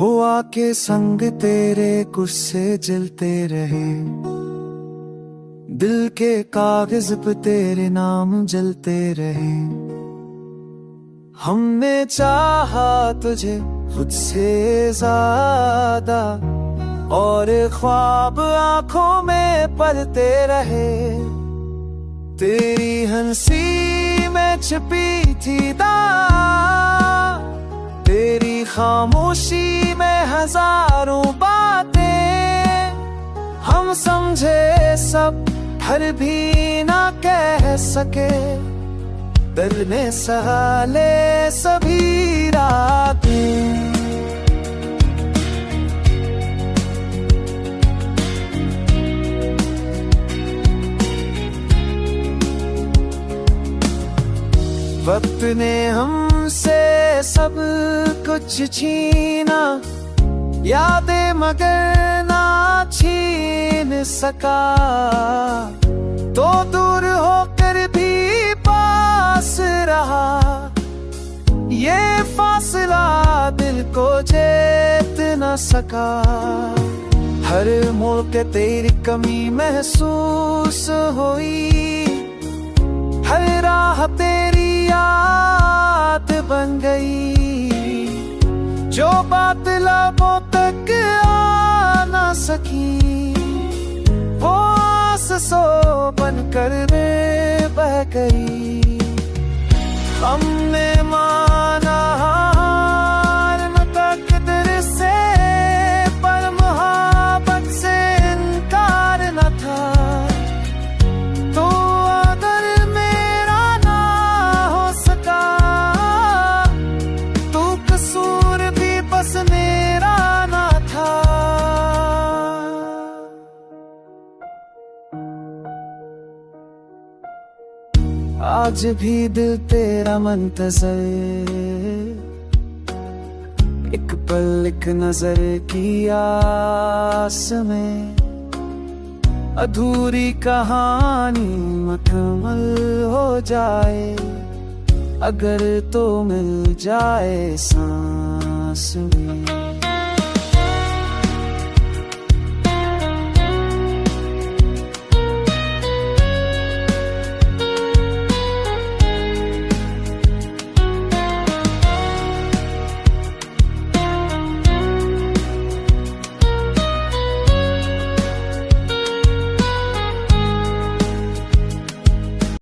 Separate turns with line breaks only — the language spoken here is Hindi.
हुआ के संग तेरे गुस्से जलते रहे, दिल के कागज पे तेरे नाम जलते रहे। हमने चाहा तुझे खुद से ज्यादा, और ख्वाब आंखों में पलते रहे। तेरी हंसी में छिपी थी दाग, तेरी खामोशी में हजारों बातें। हम समझे सब हर भी ना कह सके, दिल में सहा ले सभी रातें। वक्त ने हमसे सब कुछ छीना, यादें मगर ना छीन सका। तो दूर होकर भी पास रहा, ये फासला दिल को जीत न सका। हर मोड़ पे तेरी कमी महसूस हुई, हर राह तेरी याद बन गई। जो बात लबों तक आ ना सकी, वो आंसू बनकर बह गई। हमने माना हार न तकदीर से, पर मोहब्बत से इनकार न था। तो अगर मेरा ना हो सका, तो कसूर भी बस मेरा ना था। आज भी दिल तेरा मुंतज़र, एक पल एक नजर की आस में। अधूरी कहानी मुकम्मल हो जाए, अगर तो मिल जाए सांस में।